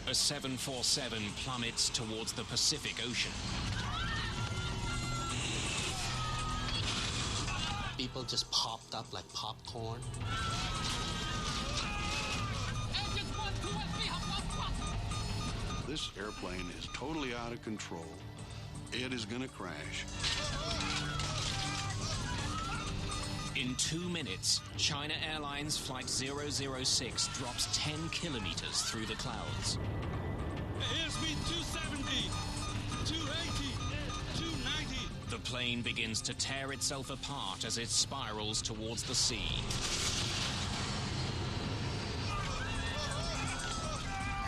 A 747 plummets towards the Pacific Ocean. People just popped up like popcorn. This airplane is totally out of control. It is going to crash. In 2 minutes, China Airlines Flight 006 drops 10 kilometers through the clouds. Airspeed 270, 280, 290. The plane begins to tear itself apart as it spirals towards the sea.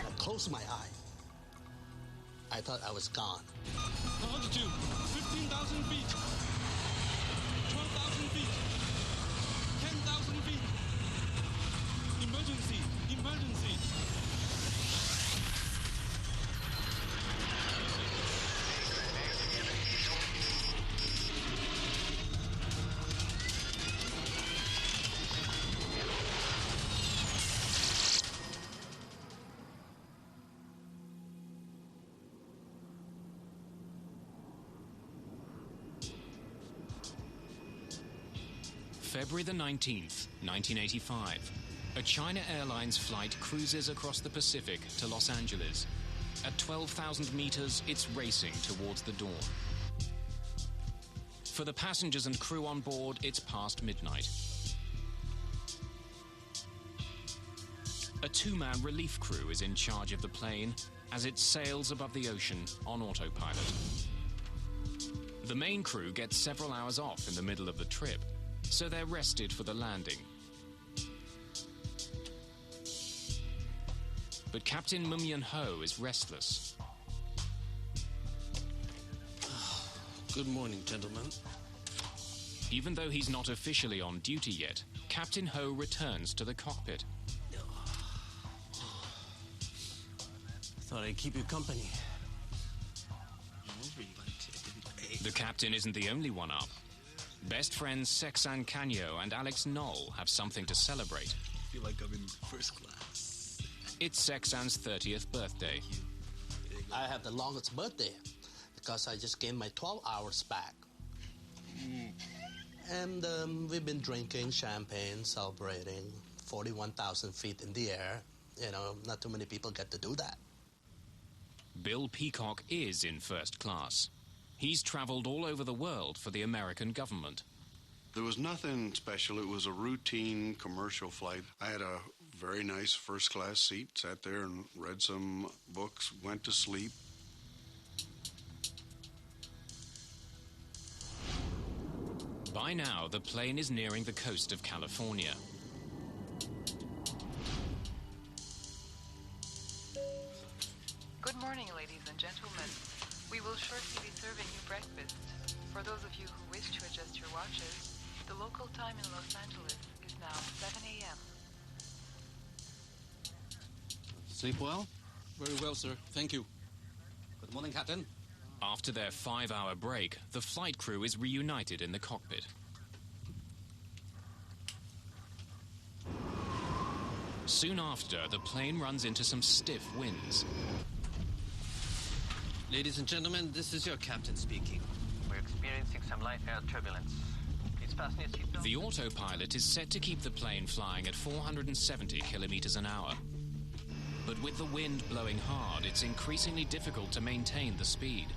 I closed my eye. I thought I was gone. Altitude 15,000 feet, 12,000 feet, 10,000 feet. Emergency, emergency. February the 19th, 1985. A China Airlines flight cruises across the Pacific to Los Angeles. At 12,000 meters, it's racing towards the dawn. For the passengers and crew on board, it's past midnight. A two-man relief crew is in charge of the plane as it sails above the ocean on autopilot. The main crew gets several hours off in the middle of the trip, so they're rested for the landing. But Captain Mumyan Ho is restless. Good morning, gentlemen. Even though he's not officially on duty yet, Captain Ho returns to the cockpit. Thought I'd keep you company. The captain isn't the only one up. Best friends Sexan Canyo and Alex Knoll have something to celebrate. I feel like I'm in first class. It's Sexan's 30th birthday. I have the longest birthday because I just gained my 12 hours back. And we've been drinking champagne, celebrating 41,000 feet in the air. You know, not too many people get to do that. Bill Peacock is in first class. He's traveled all over the world for the American government. There was nothing special. It was a routine commercial flight. I had a very nice first-class seat, sat there and read some books, went to sleep. By now, the plane is nearing the coast of California. Good morning, ladies and gentlemen. We will shortly be serving you breakfast. For those of you who wish to adjust your watches, the local time in Los Angeles is now 7 a.m. Sleep well? Very well, sir. Thank you. Good morning, Captain. After their 5-hour break, the flight crew is reunited in the cockpit. Soon after, the plane runs into some stiff winds. Ladies and gentlemen, this is your captain speaking. We're experiencing some light air turbulence. Please fasten your seatbelt. The autopilot is set to keep the plane flying at 470 kilometers an hour. But with the wind blowing hard, it's increasingly difficult to maintain the speed.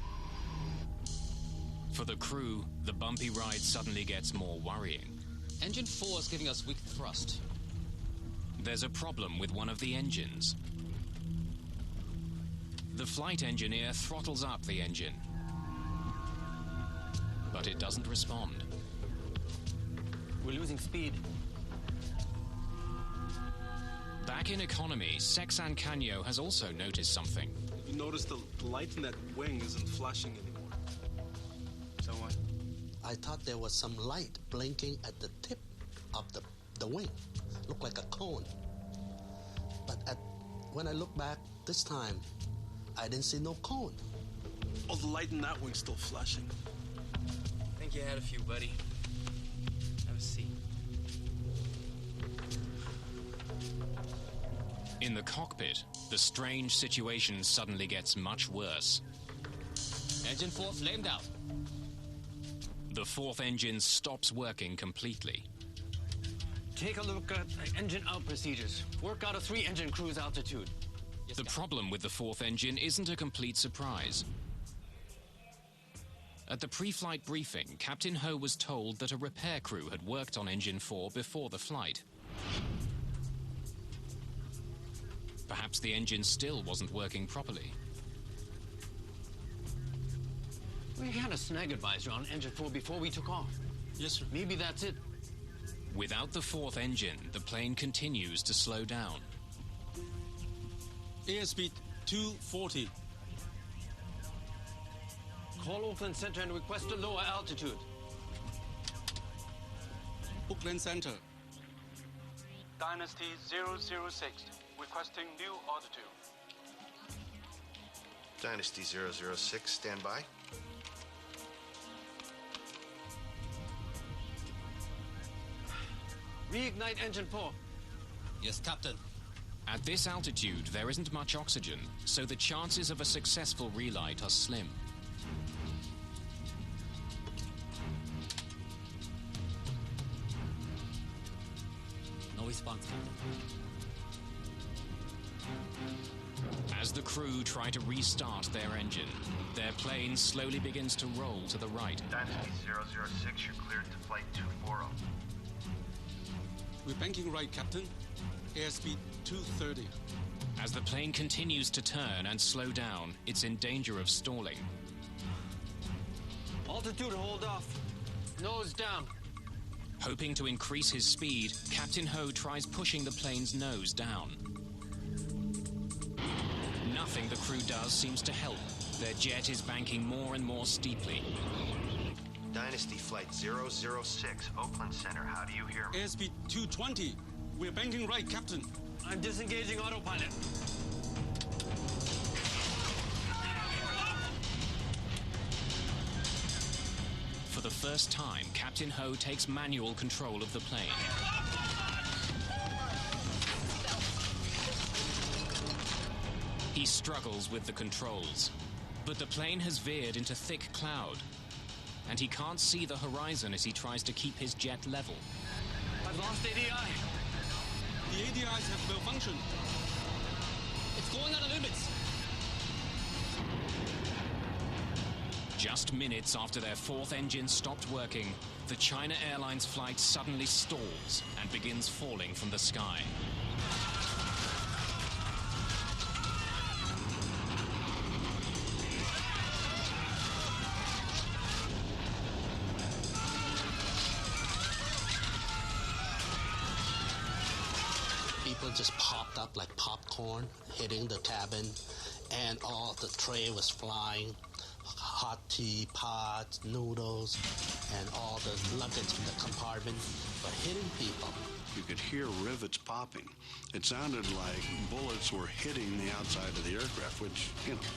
For the crew, the bumpy ride suddenly gets more worrying. Engine 4 is giving us weak thrust. There's a problem with one of the engines. The flight engineer throttles up the engine, but it doesn't respond. We're losing speed. Back in economy, Sexan Canyo has also noticed something. You notice the light in that wing isn't flashing anymore. So what? I thought there was some light blinking at the tip of the wing. Looked like a cone. But when I look back this time, I didn't see no cone. Oh, the light in that wing's still flashing. I think you had a few, buddy. Have a seat. In the cockpit, the strange situation suddenly gets much worse. Engine 4 flamed out. The fourth engine stops working completely. Take a look at engine out procedures. Work out a 3-engine cruise altitude. Yes, The problem with the fourth engine isn't a complete surprise. At the pre-flight briefing, Captain Ho was told that a repair crew had worked on engine 4 before the flight. Perhaps the engine still wasn't working properly. We had a snag advisor on engine 4 before we took off. Yes, sir. Maybe that's it. Without the fourth engine, the plane continues to slow down. Airspeed 240. Call Oakland Center and request a lower altitude. Oakland Center. Dynasty 006, requesting new altitude. Dynasty 006, stand by. Reignite engine 4. Yes, Captain. At this altitude, there isn't much oxygen, so the chances of a successful relight are slim. No response, Captain. As the crew try to restart their engine, their plane slowly begins to roll to the right. Dynasty 006, you're cleared to flight 240. We're banking right, Captain. Airspeed 230. As the plane continues to turn and slow down, it's in danger of stalling. Altitude hold off. Nose down. Hoping to increase his speed, Captain Ho tries pushing the plane's nose down. Nothing the crew does seems to help. Their jet is banking more and more steeply. Dynasty flight 006, Oakland Center, how do you hear me? Airspeed 220. We're banking right, Captain. I'm disengaging autopilot. For the first time, Captain Ho takes manual control of the plane. He struggles with the controls, but the plane has veered into thick cloud, and he can't see the horizon as he tries to keep his jet level. I've lost ADI. The ADIs have malfunctioned. It's going out of limits. Just minutes after their fourth engine stopped working, the China Airlines flight suddenly stalls and begins falling from the sky. People just popped up like popcorn, hitting the cabin, and all the tray was flying. Hot tea, pots, noodles, and all the luggage in the compartment were hitting people. You could hear rivets popping. It sounded like bullets were hitting the outside of the aircraft, which,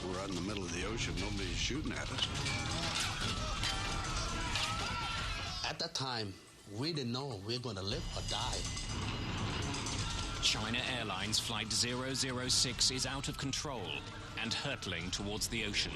we're out in the middle of the ocean. Nobody's shooting at us. At that time, we didn't know we were going to live or die. China Airlines Flight 006 is out of control and hurtling towards the ocean.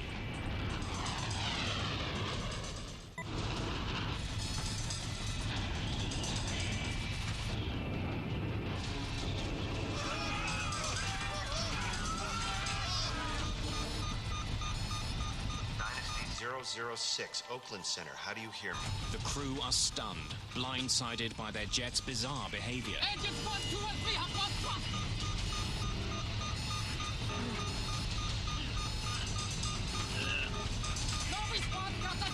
Dynasty 006, Oakland Center, how do you hear me? The crew are stunned, blindsided by their jet's bizarre behavior. Engine 1, 2, and 3 have lost thrust. No response, Captain.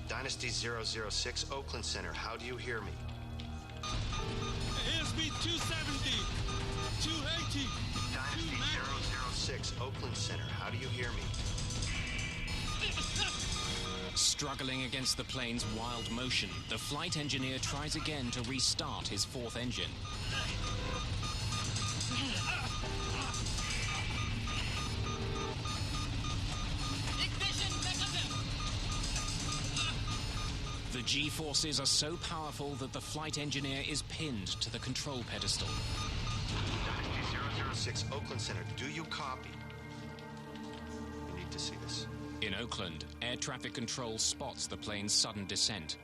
Dynasty 006, Oakland Center, how do you hear me? Airspeed 270. 280. Dynasty 006, Oakland Center, how do you hear me? Struggling against the plane's wild motion, the flight engineer tries again to restart his fourth engine. The The G-forces are so powerful that the flight engineer is pinned to the control pedestal. Dynasty 006, Oakland Center. Do you copy? We need to see this. In Oakland, air traffic control spots the plane's sudden descent.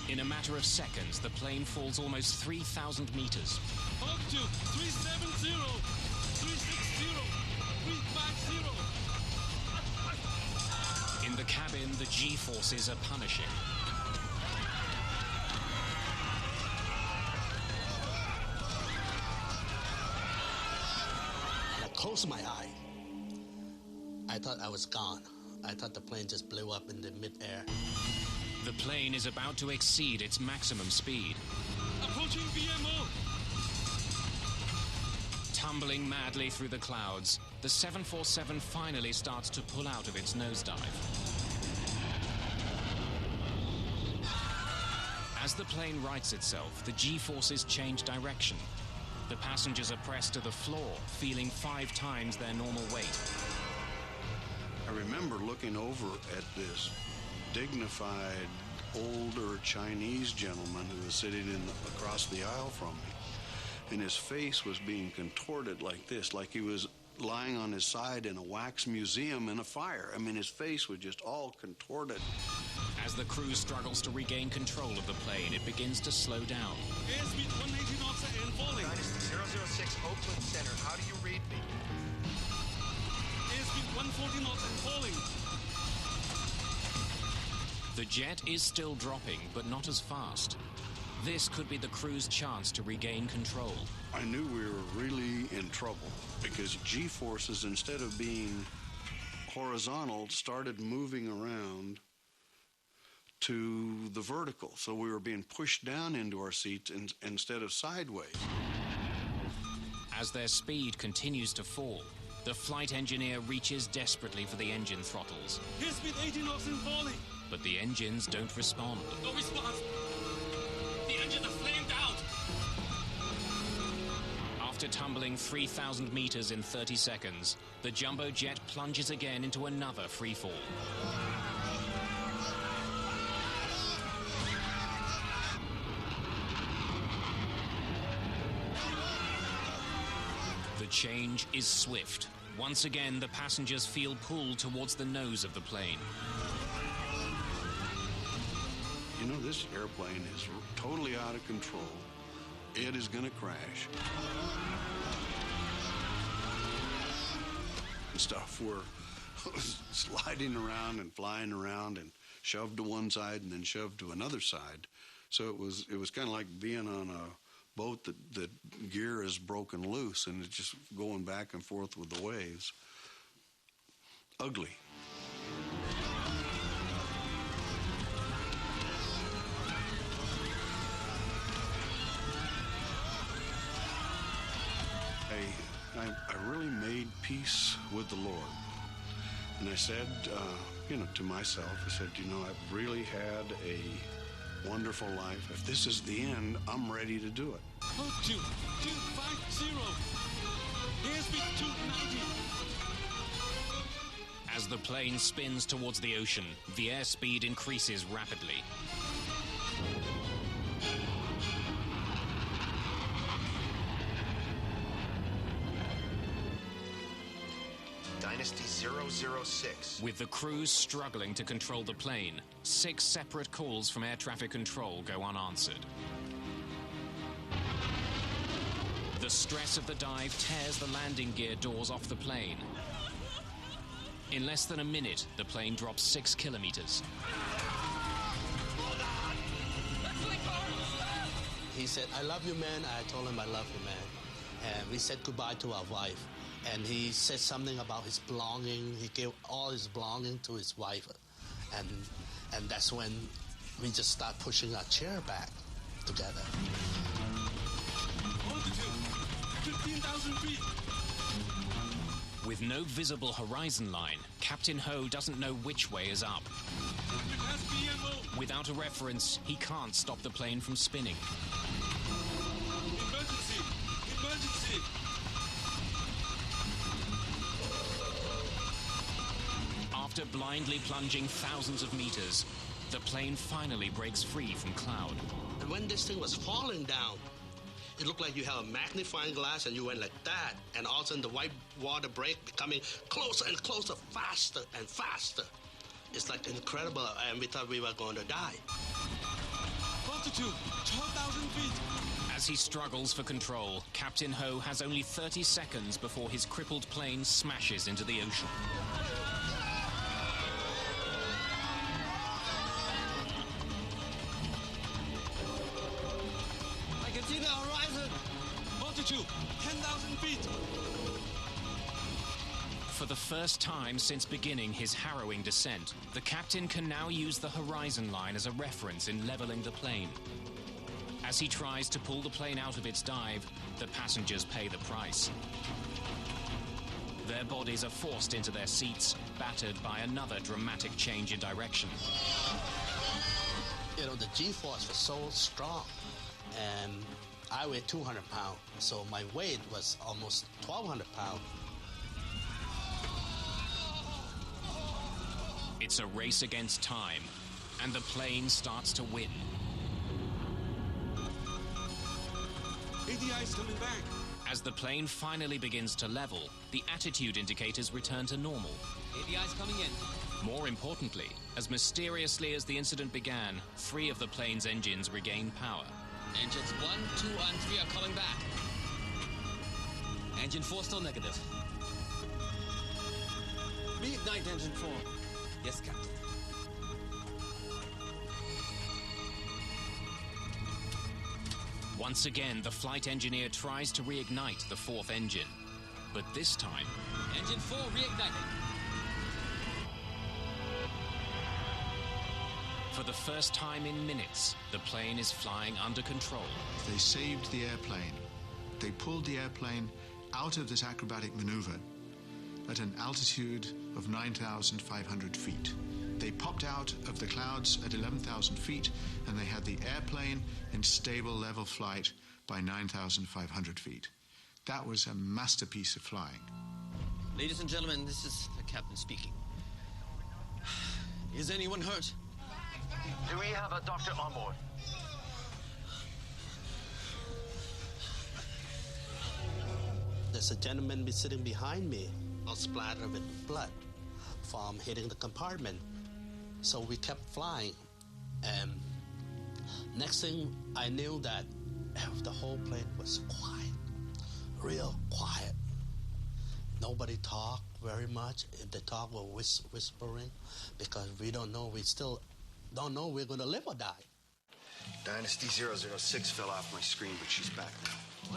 In a matter of seconds, the plane falls almost 3,000 meters. Up to 370, 360, 350. In the cabin, the G-forces are punishing. And I closed my eye. I thought I was gone. I thought the plane just blew up in the mid-air. The plane is about to exceed its maximum speed. Approaching VMO. Tumbling madly through the clouds, the 747 finally starts to pull out of its nosedive. As the plane rights itself, the G-forces change direction. The passengers are pressed to the floor, feeling 5 times their normal weight. I remember looking over at this dignified, older Chinese gentleman who was sitting across the aisle from me. And his face was being contorted like this, like he was lying on his side in a wax museum in a fire. I mean, his face was just all contorted. As the crew struggles to regain control of the plane, it begins to slow down. Airspeed 180 knots and falling. Dynasty 006, Oakland Center. How do you read me? Airspeed 140 knots and falling. The jet is still dropping, but not as fast. This could be the crew's chance to regain control. I knew we were really in trouble because G-forces, instead of being horizontal, started moving around to the vertical. So we were being pushed down into our seats instead of sideways. As their speed continues to fall, the flight engineer reaches desperately for the engine throttles. Airspeed 80 knots and falling. But the engines don't respond. No response. The engines are flamed out. After tumbling 3,000 meters in 30 seconds, the jumbo jet plunges again into another free fall. The change is swift. Once again, the passengers feel pulled towards the nose of the plane. You know, this airplane is totally out of control. It is going to crash. And stuff. We're sliding around and flying around and shoved to one side and then shoved to another side. So it was kind of like being on a boat that gear is broken loose and it's just going back and forth with the waves. Ugly. I really made peace with the Lord. And I said, to myself, I said, I've really had a wonderful life. If this is the end, I'm ready to do it. Approach 250. Airspeed 290. As the plane spins towards the ocean, the airspeed increases rapidly. Dynasty 006. With the crews struggling to control the plane, 6 separate calls from air traffic control go unanswered. The stress of the dive tears the landing gear doors off the plane. In less than a minute, the plane drops 6 kilometers. He said, I love you, man. I told him I love you, man. And we said goodbye to our wife. And he said something about his belonging. He gave all his belonging to his wife. And that's when we just start pushing our chair back together. Altitude 15,000 feet. With no visible horizon line, Captain Ho doesn't know which way is up. It has VMO. Without a reference, he can't stop the plane from spinning. Emergency. Emergency. After blindly plunging thousands of meters, The plane finally breaks free from cloud. And when this thing was falling down, it looked like you have a magnifying glass and you went like that, and all of a sudden the white water break becoming closer and closer, faster and faster. It's like incredible, and we thought we were going to die. Altitude, 12,000 feet. As he struggles for control, Captain Ho has only 30 seconds before his crippled plane smashes into the ocean. I can see the horizon. Altitude, 10,000 feet. For the first time since beginning his harrowing descent, the captain can now use the horizon line as a reference in leveling the plane. As he tries to pull the plane out of its dive, the passengers pay the price. Their bodies are forced into their seats, battered by another dramatic change in direction. You know, the G-force was so strong, and I weighed 200 pounds, so my weight was almost 1,200 pounds. It's a race against time, and the plane starts to win. ADI is coming back. As the plane finally begins to level, the attitude indicators return to normal. ADI is coming in. More importantly, as mysteriously as the incident began, 3 of the plane's engines regain power. Engines 1, 2, and 3 are coming back. Engine 4 still negative. Reignite engine 4. Yes, Captain. Once again, the flight engineer tries to reignite the 4th engine. But this time... Engine 4 reigniting. For the first time in minutes, the plane is flying under control. They saved the airplane. They pulled the airplane out of this acrobatic maneuver at an altitude of 9,500 feet. They popped out of the clouds at 11,000 feet, and they had the airplane in stable level flight by 9,500 feet. That was a masterpiece of flying. Ladies and gentlemen, this is the captain speaking. Is anyone hurt? Do we have a doctor on board? There's a gentleman sitting behind me, all splattered with blood from hitting the compartment. So we kept flying, and next thing I knew that the whole plane was quiet, real quiet. Nobody talked very much. If they talk, we're whispering, because we don't know. We still don't know we're going to live or die. Dynasty 006 fell off my screen, but she's back now.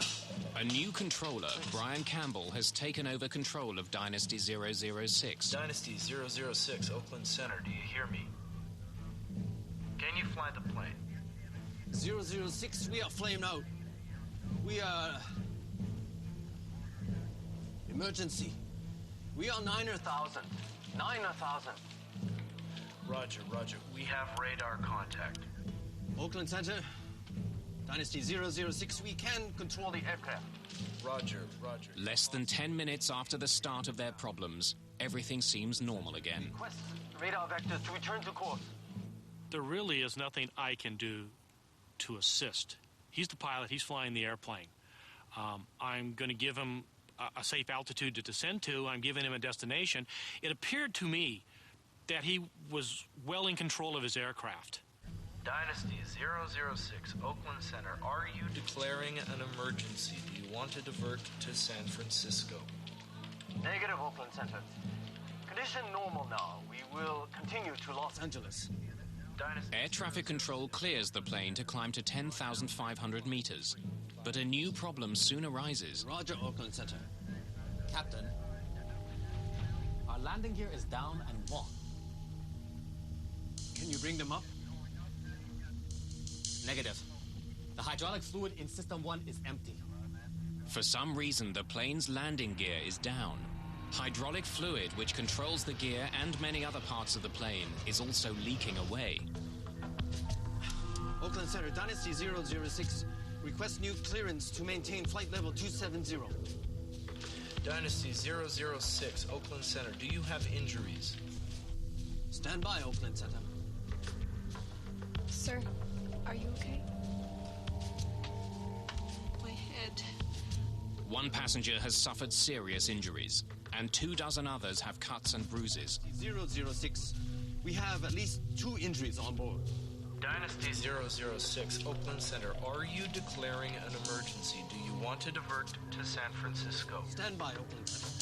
A new controller, Brian Campbell, has taken over control of Dynasty 006. Dynasty 006, Oakland Center, do you hear me? Can you fly the plane? 006, we are flamed out. We are... Emergency. We are 9,000. 9,000. Roger, roger. We have radar contact. Oakland Center, Dynasty 006, we can control the aircraft. Roger, roger. Less than 10 minutes after the start of their problems, everything seems normal again. Request radar vectors to return to course. There really is nothing I can do to assist. He's the pilot. He's flying the airplane. I'm going to give him a safe altitude to descend to. I'm giving him a destination. It appeared to me that he was well in control of his aircraft. Dynasty 006, Oakland Center, are you declaring an emergency? Do you want to divert to San Francisco? Negative, Oakland Center. Condition normal now. We will continue to Los Angeles. Dynasty Air traffic control clears the plane to climb to 10,500 meters. But a new problem soon arises. Roger, Oakland Center. Captain, our landing gear is down and wrong. Can you bring them up? Negative. The hydraulic fluid in System 1 is empty. For some reason, the plane's landing gear is down. Hydraulic fluid, which controls the gear and many other parts of the plane, is also leaking away. Oakland Center, Dynasty 006, request new clearance to maintain flight level 270. Dynasty 006, Oakland Center, do you have injuries? Stand by, Oakland Center. Sir, are you okay? My head. One passenger has suffered serious injuries, and 24 others have cuts and bruises. 006. We have at least 2 injuries on board. Dynasty 006, Oakland Center. Are you declaring an emergency? Do you want to divert to San Francisco? Stand by, Oakland Center.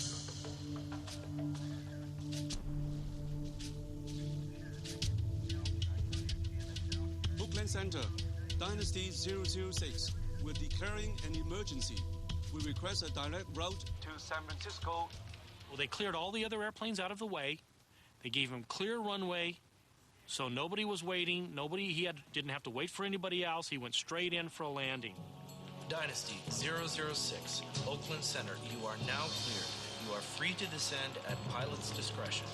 Oakland Center, Dynasty 006. We're declaring an emergency. We request a direct route to San Francisco. Well, they cleared all the other airplanes out of the way. They gave him clear runway, so nobody was waiting. Didn't have to wait for anybody else. He went straight in for a landing. Dynasty 006, Oakland Center. You are now cleared. You are free to descend at pilot's discretion.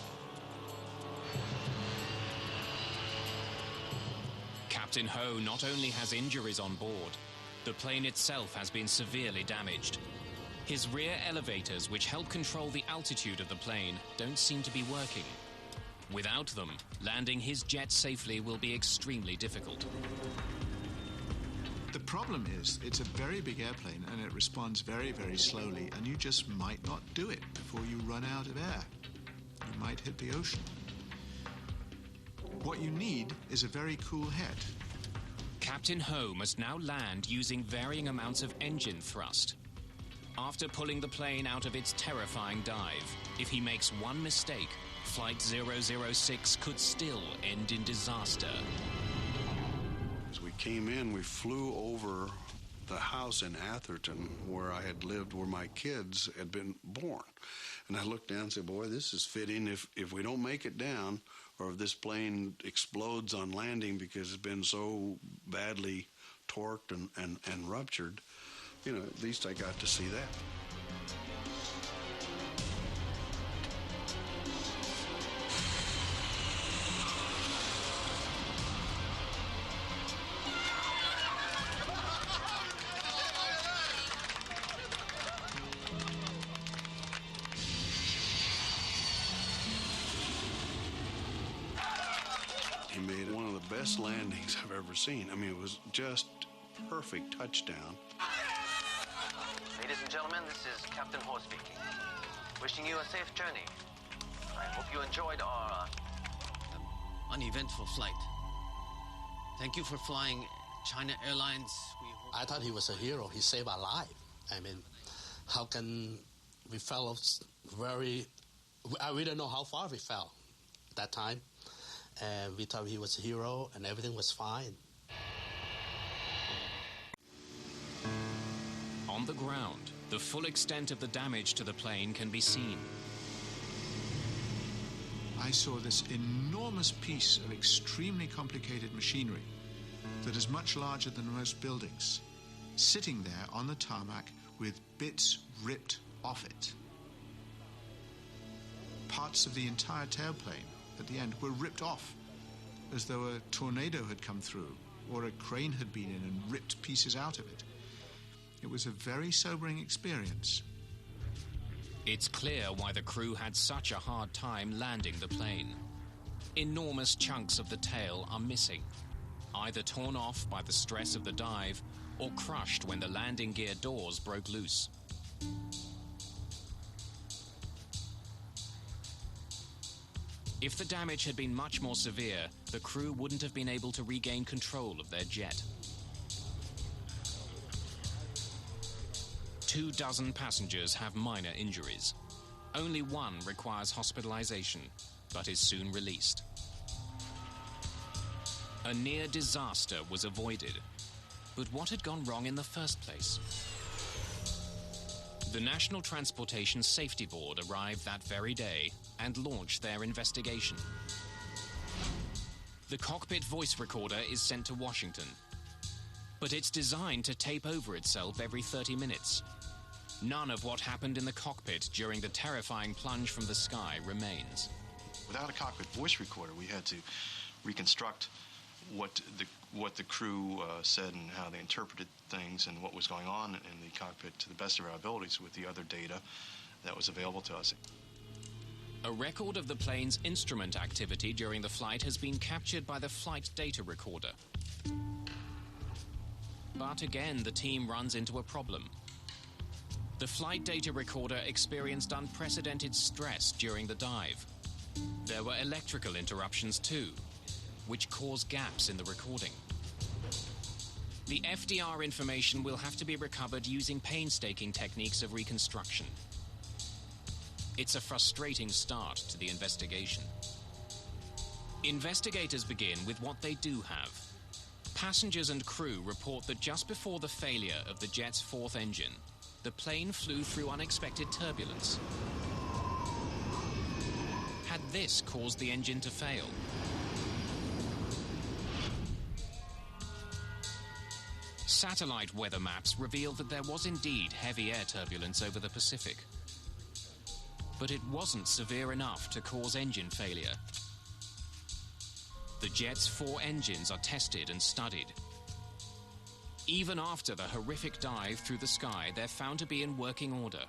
Captain Ho not only has injuries on board, the plane itself has been severely damaged. His rear elevators, which help control the altitude of the plane, don't seem to be working. Without them, landing his jet safely will be extremely difficult. The problem is, it's a very big airplane and it responds very, very slowly, and you just might not do it before you run out of air. You might hit the ocean. What you need is a very cool head. Captain Ho must now land using varying amounts of engine thrust. After pulling the plane out of its terrifying dive, if he makes one mistake, Flight 006 could still end in disaster. As we came in, we flew over the house in Atherton where I had lived, where my kids had been born. And I looked down and said, boy, this is fitting. If we don't make it down, or if this plane explodes on landing because it's been so badly torqued and ruptured, you know, at least I got to see that. He made one of the best landings I've ever seen. I mean, it was just perfect touchdown. Ladies and gentlemen, this is Captain Ho speaking. Wishing you a safe journey. I hope you enjoyed our uneventful flight. Thank you for flying China Airlines. I thought he was a hero. He saved our life. I mean, how can we fell we don't know how far we fell at that time. And we thought he was a hero and everything was fine. On the ground, the full extent of the damage to the plane can be seen. I saw this enormous piece of extremely complicated machinery that is much larger than most buildings, sitting there on the tarmac with bits ripped off it. Parts of the entire tailplane at the end were ripped off, as though a tornado had come through or a crane had been in and ripped pieces out of it. It was a very sobering experience. It's clear why the crew had such a hard time landing the plane. Enormous chunks of the tail are missing, either torn off by the stress of the dive or crushed when the landing gear doors broke loose. If the damage had been much more severe, the crew wouldn't have been able to regain control of their jet. 24 passengers have minor injuries. Only one requires hospitalization, but is soon released. A near disaster was avoided. But what had gone wrong in the first place? The National Transportation Safety Board arrived that very day and launched their investigation. The cockpit voice recorder is sent to Washington, but it's designed to tape over itself every 30 minutes. None of what happened in the cockpit during the terrifying plunge from the sky remains. Without a cockpit voice recorder, we had to reconstruct what the crew said and how they interpreted things and what was going on in the cockpit to the best of our abilities with the other data that was available to us. A record of the plane's instrument activity during the flight has been captured by the flight data recorder. But again, the team runs into a problem. The flight data recorder experienced unprecedented stress during the dive. There were electrical interruptions too, which caused gaps in the recording. The FDR information will have to be recovered using painstaking techniques of reconstruction. It's a frustrating start to the investigation. Investigators begin with what they do have. Passengers and crew report that just before the failure of the jet's fourth engine, the plane flew through unexpected turbulence. Had this caused the engine to fail? Satellite weather maps revealed that there was indeed heavy air turbulence over the Pacific. But it wasn't severe enough to cause engine failure. The jet's 4 engines are tested and studied. Even after the horrific dive through the sky, they're found to be in working order.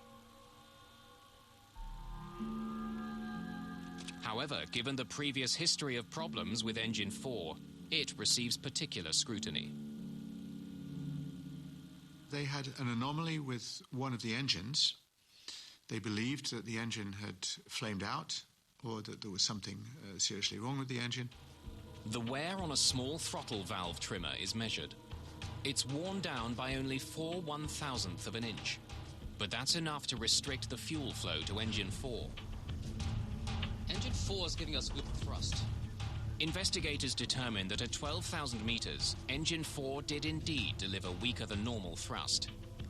However, given the previous history of problems with Engine 4, it receives particular scrutiny. They had an anomaly with one of the engines. They believed that the engine had flamed out or that there was something seriously wrong with the engine. The wear on a small throttle valve trimmer is measured. It's worn down by only 4/1000th of an inch, but that's enough to restrict the fuel flow to Engine 4. Engine 4 is giving us good thrust. Investigators determined that at 12,000 meters, Engine 4 did indeed deliver weaker than normal thrust.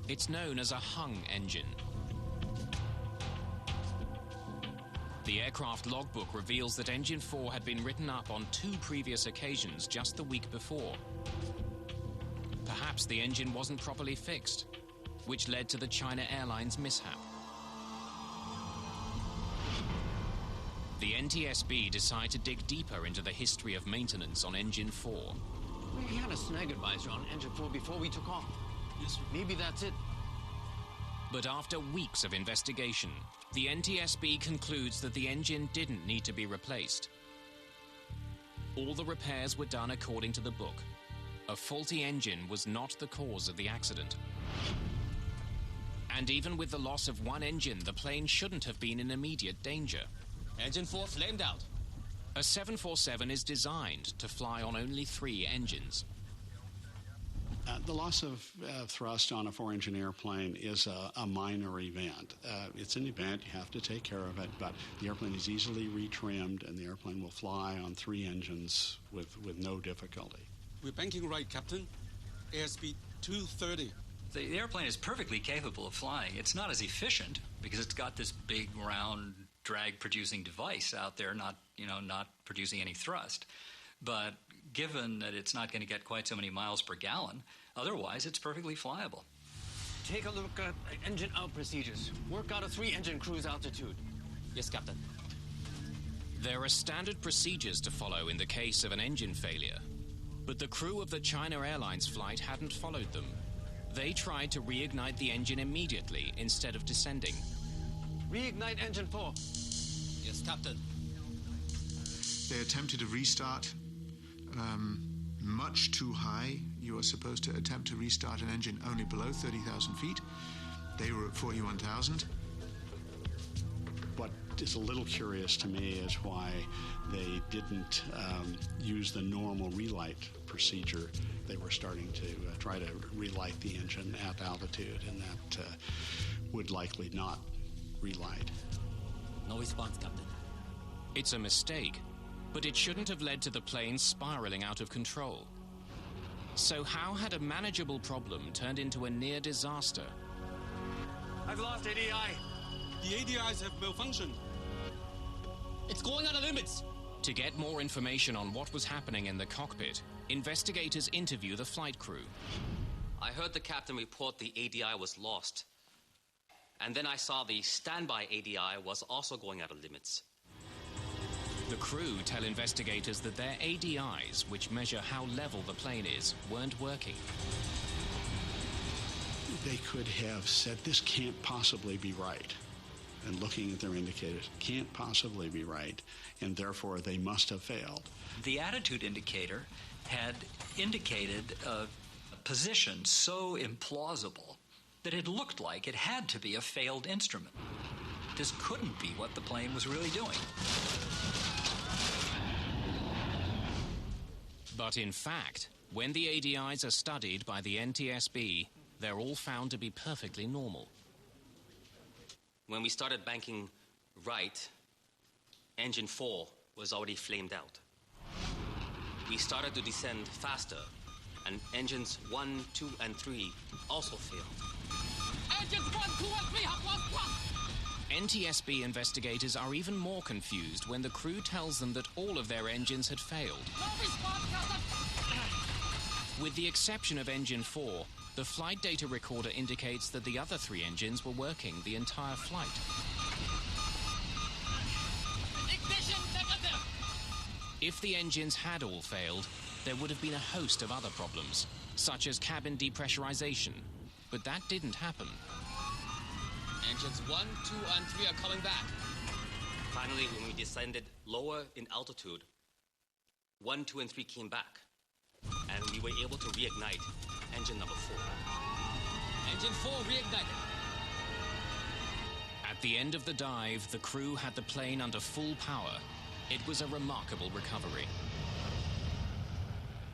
It's known as a hung engine. The aircraft logbook reveals that Engine 4 had been written up on 2 previous occasions just the week before. Perhaps the engine wasn't properly fixed, which led to the China Airlines mishap. The NTSB decided to dig deeper into the history of maintenance on Engine 4. We had a snag advisor on Engine 4 before we took off. Yes, sir. Maybe that's it. But after weeks of investigation, the NTSB concludes that the engine didn't need to be replaced. All the repairs were done according to the book. A faulty engine was not the cause of the accident. And even with the loss of one engine, the plane shouldn't have been in immediate danger. Engine 4 flamed out. A 747 is designed to fly on only 3 engines. The loss of thrust on a 4-engine airplane is a minor event. It's an event, you have to take care of it, but the airplane is easily retrimmed and the airplane will fly on 3 engines with no difficulty. We're banking right, Captain. Airspeed 230. The airplane is perfectly capable of flying. It's not as efficient because it's got this big, round, drag-producing device out there, not producing any thrust. But given that it's not going to get quite so many miles per gallon, otherwise it's perfectly flyable. Take a look at engine out procedures. Work out a 3-engine cruise altitude. Yes, Captain. There are standard procedures to follow in the case of an engine failure, but the crew of the China Airlines flight hadn't followed them. They tried to reignite the engine immediately instead of descending. Reignite Engine 4. Yes, Captain. They attempted a restart much too high. You are supposed to attempt to restart an engine only below 30,000 feet. They were at 41,000. What is a little curious to me is why they didn't use the normal relight procedure. They were starting to try to relight the engine at altitude, and that would likely not relight. No response, Captain. It's a mistake, but it shouldn't have led to the plane spiraling out of control. So how had a manageable problem turned into a near disaster? I've lost ADI. The ADIs have malfunctioned. It's going out of limits. To get more information on what was happening in the cockpit, investigators interview the flight crew. I heard the captain report the ADI was lost. And then I saw the standby ADI was also going out of limits. The crew tell investigators that their ADIs, which measure how level the plane is, weren't working. They could have said, this can't possibly be right. And looking at their indicators, can't possibly be right, and therefore they must have failed. The attitude indicator had indicated a position so implausible that it looked like it had to be a failed instrument. This couldn't be what the plane was really doing. But in fact, when the ADIs are studied by the NTSB, they're all found to be perfectly normal. When we started banking right, engine 4 was already flamed out. We started to descend faster, and engines 1, 2, and 3 also failed. Engines 1, 2, and 3 have lost thrust! NTSB investigators are even more confused when the crew tells them that all of their engines had failed. No response, Captain! With the exception of engine 4, the flight data recorder indicates that the other 3 engines were working the entire flight. Ignition negative! If the engines had all failed, there would have been a host of other problems, such as cabin depressurization, but that didn't happen. Engines 1, 2, and 3 are coming back. Finally, when we descended lower in altitude, 1, 2, and 3 came back, and we were able to reignite engine number 4. Engine 4 reignited. At the end of the dive, the crew had the plane under full power. It was a remarkable recovery.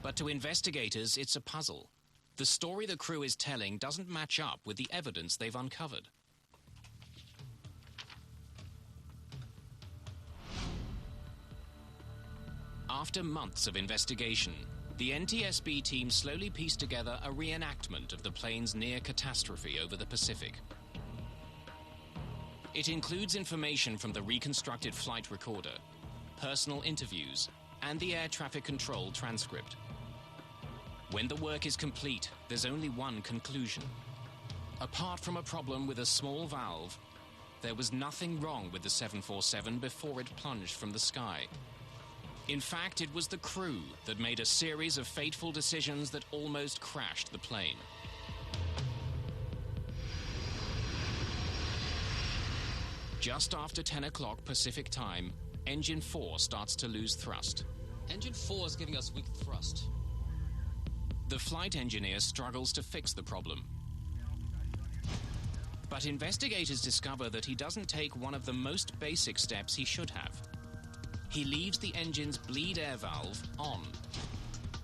But to investigators, it's a puzzle. The story the crew is telling doesn't match up with the evidence they've uncovered. After months of investigation, the NTSB team slowly pieced together a reenactment of the plane's near catastrophe over the Pacific. It includes information from the reconstructed flight recorder, personal interviews, and the air traffic control transcript. When the work is complete, there's only one conclusion. Apart from a problem with a small valve, there was nothing wrong with the 747 before it plunged from the sky. In fact, it was the crew that made a series of fateful decisions that almost crashed the plane. Just after 10 o'clock Pacific time, engine 4 starts to lose thrust. Engine 4 is giving us weak thrust. The flight engineer struggles to fix the problem. But investigators discover that he doesn't take one of the most basic steps he should have. He leaves the engine's bleed air valve on.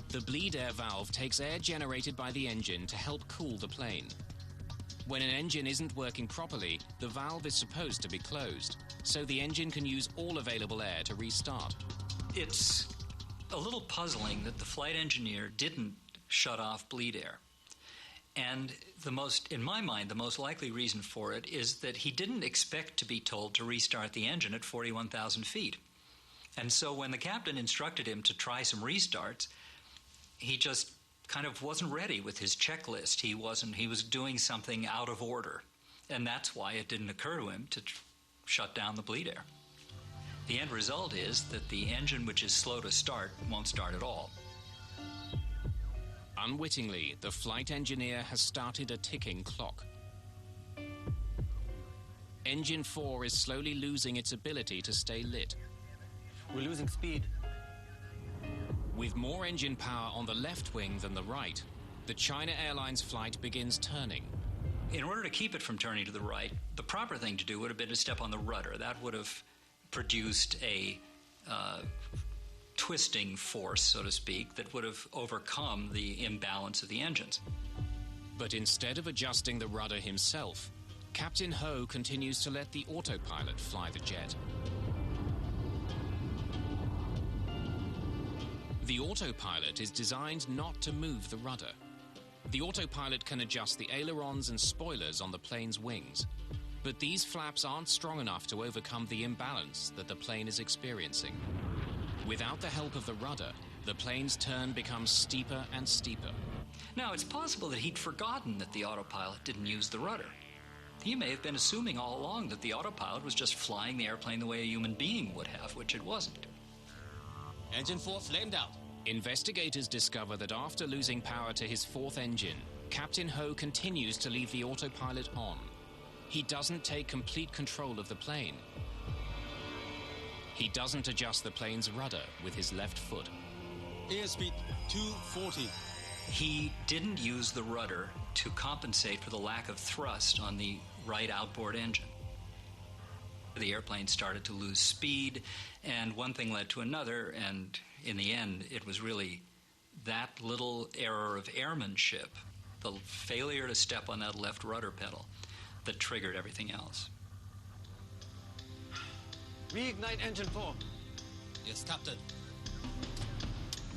The bleed air valve takes air generated by the engine to help cool the plane. When an engine isn't working properly, the valve is supposed to be closed, so the engine can use all available air to restart. It's a little puzzling that the flight engineer didn't shut off bleed air. And in my mind, the most likely reason for it is that he didn't expect to be told to restart the engine at 41,000 feet. And so when the captain instructed him to try some restarts, he just kind of wasn't ready with his checklist. He was doing something out of order. And that's why it didn't occur to him to shut down the bleed air. The end result is that the engine, which is slow to start, won't start at all. Unwittingly, the flight engineer has started a ticking clock. Engine 4 is slowly losing its ability to stay lit. We're losing speed. With more engine power on the left wing than the right, the China Airlines flight begins turning. In order to keep it from turning to the right, the proper thing to do would have been to step on the rudder. That would have produced a twisting force, so to speak, that would have overcome the imbalance of the engines. But instead of adjusting the rudder himself, Captain Ho continues to let the autopilot fly the jet. The autopilot is designed not to move the rudder. The autopilot can adjust the ailerons and spoilers on the plane's wings, but these flaps aren't strong enough to overcome the imbalance that the plane is experiencing. Without the help of the rudder, the plane's turn becomes steeper and steeper. Now, it's possible that he'd forgotten that the autopilot didn't use the rudder. He may have been assuming all along that the autopilot was just flying the airplane the way a human being would have, which it wasn't. Engine 4 flamed out. Investigators discover that after losing power to his fourth engine, Captain Ho continues to leave the autopilot on. He doesn't take complete control of the plane. He doesn't adjust the plane's rudder with his left foot. airspeed 240. He didn't use the rudder to compensate for the lack of thrust on the right outboard engine. The airplane started to lose speed, and one thing led to another, and in the end, it was really that little error of airmanship, the failure to step on that left rudder pedal, that triggered everything else. Reignite engine 4. Yes, Captain.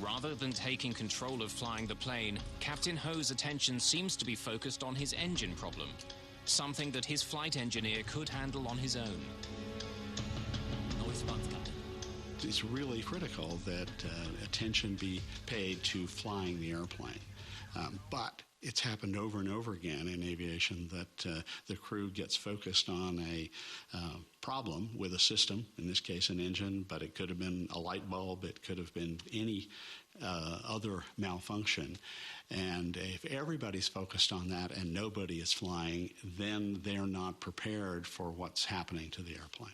Rather than taking control of flying the plane, Captain Ho's attention seems to be focused on his engine problem, something that his flight engineer could handle on his own. No response, Captain. It's really critical that attention be paid to flying the airplane. But it's happened over and over again in aviation that the crew gets focused on a problem with a system, in this case an engine, but it could have been a light bulb, it could have been any other malfunction. And if everybody's focused on that and nobody is flying, then they're not prepared for what's happening to the airplane.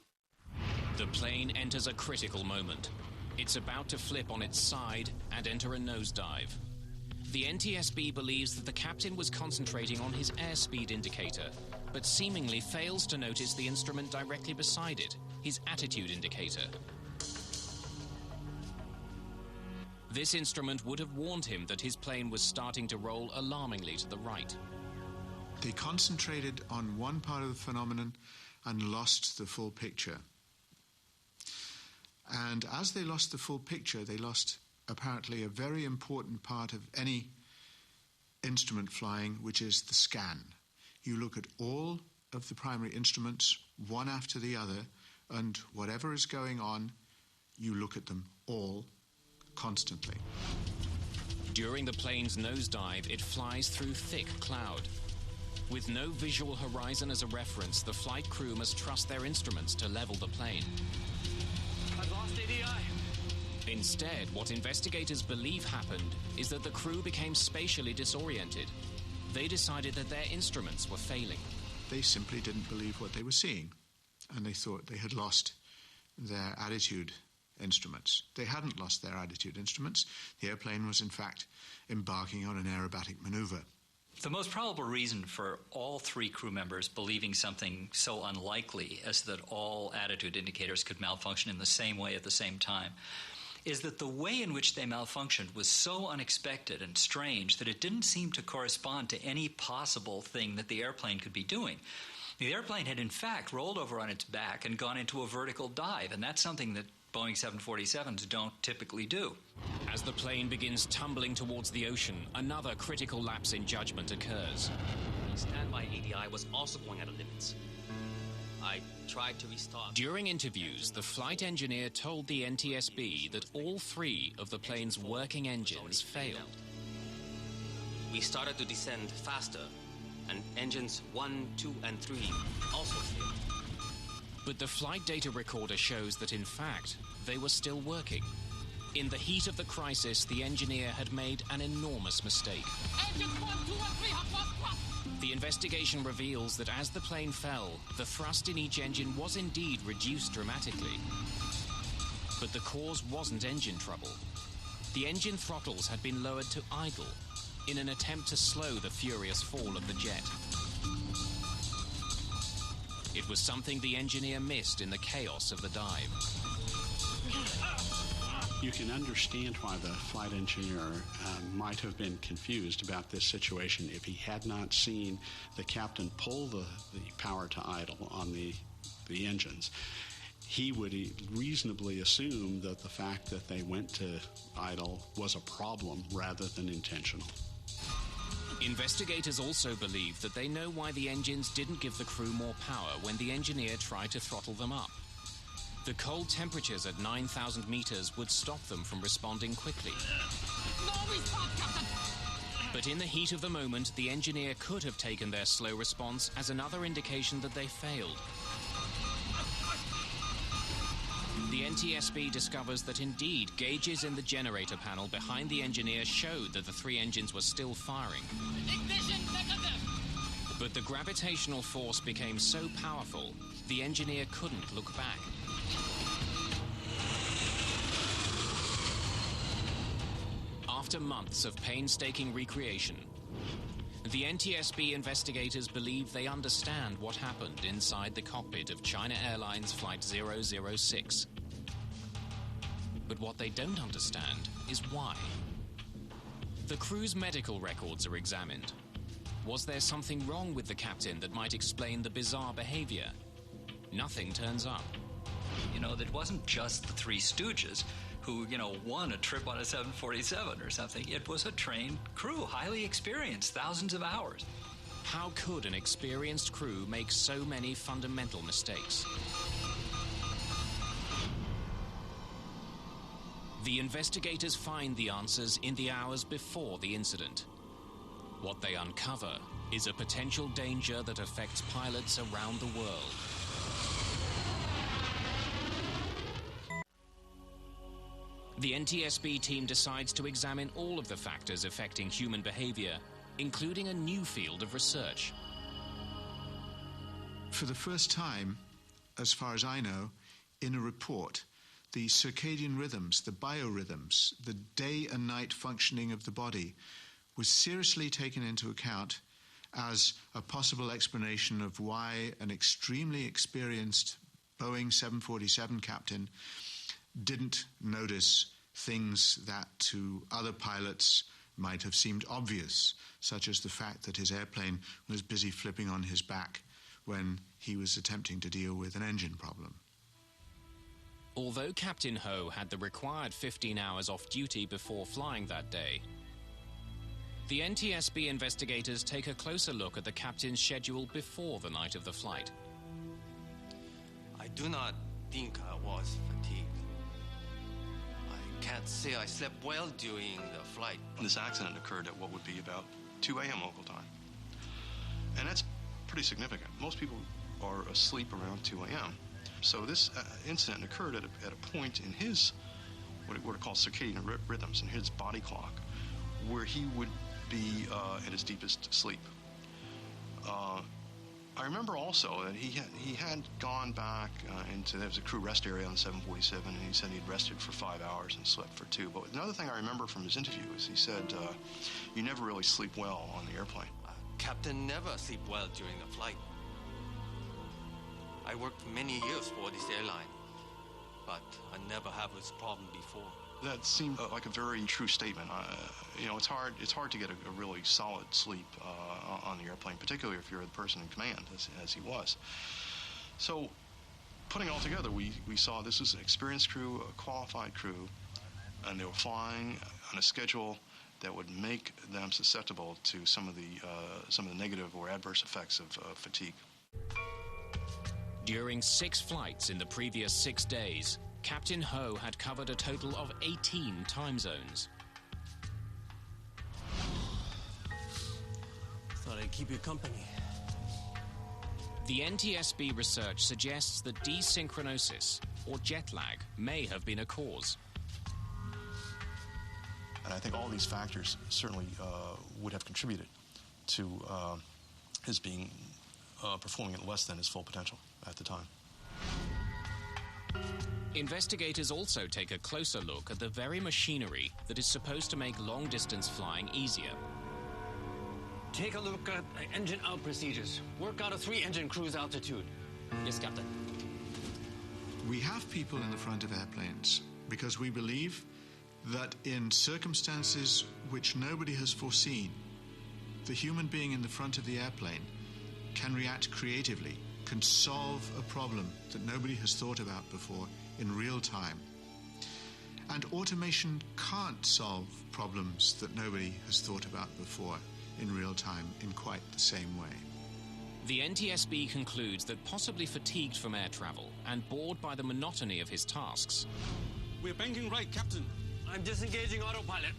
The plane enters a critical moment. It's about to flip on its side and enter a nosedive. The NTSB believes that the captain was concentrating on his airspeed indicator, but seemingly fails to notice the instrument directly beside it, his attitude indicator. This instrument would have warned him that his plane was starting to roll alarmingly to the right. They concentrated on one part of the phenomenon and lost the full picture. And as they lost the full picture, they lost apparently a very important part of any instrument flying, which is the scan. You look at all of the primary instruments, one after the other, and whatever is going on, you look at them all constantly. During the plane's nosedive, it flies through thick cloud. With no visual horizon as a reference, the flight crew must trust their instruments to level the plane. I've lost ADI. Instead, what investigators believe happened is that the crew became spatially disoriented. They decided that their instruments were failing. They simply didn't believe what they were seeing, and they thought they had lost their attitude instruments. They hadn't lost their attitude instruments. The airplane was, in fact, embarking on an aerobatic maneuver. The most probable reason for all three crew members believing something so unlikely as that all attitude indicators could malfunction in the same way at the same time is that the way in which they malfunctioned was so unexpected and strange that it didn't seem to correspond to any possible thing that the airplane could be doing. The airplane had, in fact, rolled over on its back and gone into a vertical dive, and that's something that Boeing 747s don't typically do. As the plane begins tumbling towards the ocean, another critical lapse in judgment occurs. The standby ADI was also going out of limits. I tried to restart. During interviews, the flight engineer told the NTSB that all three of the plane's working engines failed. We started to descend faster, and engines 1, 2, and 3 also failed. But the flight data recorder shows that, in fact, they were still working. In the heat of the crisis, the engineer had made an enormous mistake. Engines 1, 2, and 3 have lost thrust. The investigation reveals that as the plane fell, the thrust in each engine was indeed reduced dramatically. But the cause wasn't engine trouble. The engine throttles had been lowered to idle in an attempt to slow the furious fall of the jet. It was something the engineer missed in the chaos of the dive. You can understand why the flight engineer might have been confused about this situation if he had not seen the captain pull the power to idle on the engines. He would reasonably assume that the fact that they went to idle was a problem rather than intentional. Investigators also believe that they know why the engines didn't give the crew more power when the engineer tried to throttle them up. The cold temperatures at 9,000 meters would stop them from responding quickly. No response, Captain! But in the heat of the moment, the engineer could have taken their slow response as another indication that they failed. The NTSB discovers that indeed gauges in the generator panel behind the engineer showed that the three engines were still firing. Ignition negative! But the gravitational force became so powerful, the engineer couldn't look back. After months of painstaking recreation, the NTSB investigators believe they understand what happened inside the cockpit of China Airlines Flight 006. But what they don't understand is why. The crew's medical records are examined. Was there something wrong with the captain that might explain the bizarre behavior? Nothing turns up. You know, that wasn't just the Three Stooges who, won a trip on a 747 or something. It was a trained crew, highly experienced, thousands of hours. How could an experienced crew make so many fundamental mistakes? The investigators find the answers in the hours before the incident. What they uncover is a potential danger that affects pilots around the world. The NTSB team decides to examine all of the factors affecting human behavior, including a new field of research. For the first time, as far as I know, in a report, the circadian rhythms, the biorhythms, the day and night functioning of the body was seriously taken into account as a possible explanation of why an extremely experienced Boeing 747 captain didn't notice things that to other pilots might have seemed obvious, such as the fact that his airplane was busy flipping on his back when he was attempting to deal with an engine problem. Although Captain Ho had the required 15 hours off duty before flying that day, the NTSB investigators take a closer look at the captain's schedule before the night of the flight. I do not think I was fatigued. I can't say I slept well during the flight. This accident occurred at what would be about 2 a.m. local time. And that's pretty significant. Most people are asleep around 2 a.m. So this incident occurred at a point in his, what are called circadian rhythms, in his body clock, where he would be at his deepest sleep. I remember also that he had gone back there was a crew rest area on the 747, and he said he'd rested for 5 hours and slept for 2. But another thing I remember from his interview is he said, you never really sleep well on the airplane. Captain never sleep well during the flight. I worked many years for this airline, but I never had this problem before. That seemed like a very true statement. It's hard to get a really solid sleep on the airplane, particularly if you're the person in command, as he was. So, putting it all together, we saw this was an experienced crew, a qualified crew, and they were flying on a schedule that would make them susceptible to some of the negative or adverse effects of fatigue. During 6 flights in the previous 6 days, Captain Ho had covered a total of 18 time zones. Thought I'd keep you company. The NTSB research suggests that desynchronisis, or jet lag, may have been a cause. And I think all these factors certainly would have contributed to his being performing at less than his full potential at the time. Investigators also take a closer look at the very machinery that is supposed to make long-distance flying easier. Take a look at engine out procedures. Work out a 3-engine cruise altitude. Yes, Captain. We have people in the front of airplanes because we believe that in circumstances which nobody has foreseen, the human being in the front of the airplane can react creatively, can solve a problem that nobody has thought about before in real time. And automation can't solve problems that nobody has thought about before in real time in quite the same way. The NTSB concludes that possibly fatigued from air travel and bored by the monotony of his tasks, We're banking right, Captain. I'm disengaging autopilot.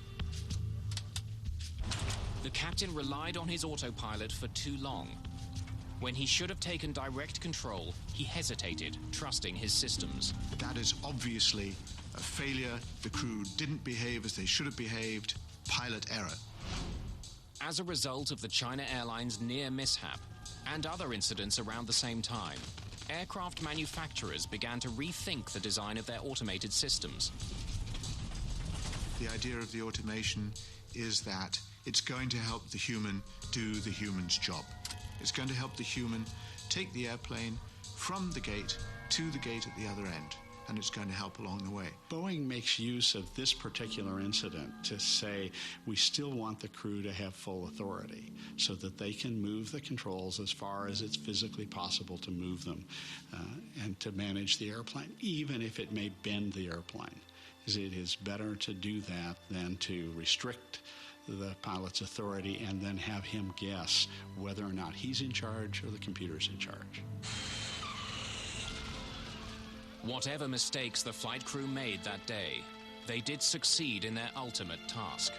the captain relied on his autopilot for too long. When he should have taken direct control, he hesitated, trusting his systems. That is obviously a failure. The crew didn't behave as they should have behaved. Pilot error. As a result of the China Airlines near mishap and other incidents around the same time, aircraft manufacturers began to rethink the design of their automated systems. the idea of the automation is that it's going to help the human do the human's job. It's going to help the human take the airplane from the gate to the gate at the other end, and it's going to help along the way. Boeing makes use of this particular incident to say we still want the crew to have full authority so that they can move the controls as far as it's physically possible to move them and to manage the airplane, even if it may bend the airplane. It is better to do that than to restrict the pilot's authority and then have him guess whether or not he's in charge or the computer's in charge. Whatever mistakes the flight crew made that day, they did succeed in their ultimate task.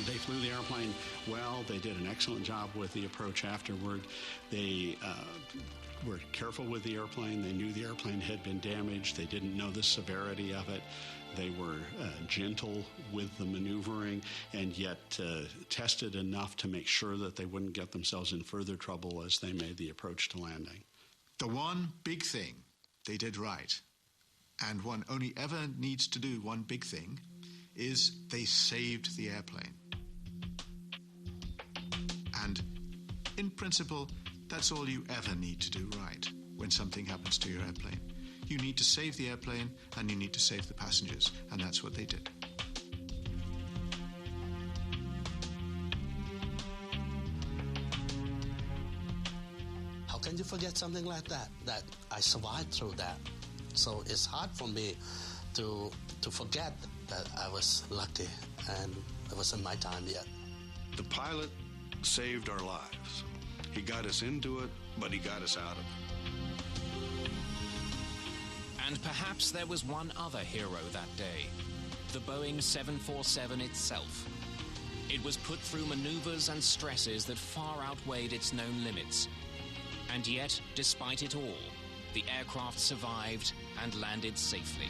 They flew the airplane well. They did an excellent job with the approach afterward. They were careful with the airplane. They knew the airplane had been damaged. They didn't know the severity of it. They were gentle with the maneuvering and yet tested enough to make sure that they wouldn't get themselves in further trouble as they made the approach to landing. The one big thing they did right, and one only ever needs to do one big thing, is they saved the airplane. And in principle, that's all you ever need to do right when something happens to your airplane. You need to save the airplane and you need to save the passengers, and that's what they did. How can you forget something like that? That I survived through that. So it's hard for me to forget that I was lucky and it wasn't my time yet. The pilot saved our lives. He got us into it, but he got us out of it. And perhaps there was one other hero that day, the Boeing 747 itself. It was put through maneuvers and stresses that far outweighed its known limits. And yet, despite it all, the aircraft survived and landed safely.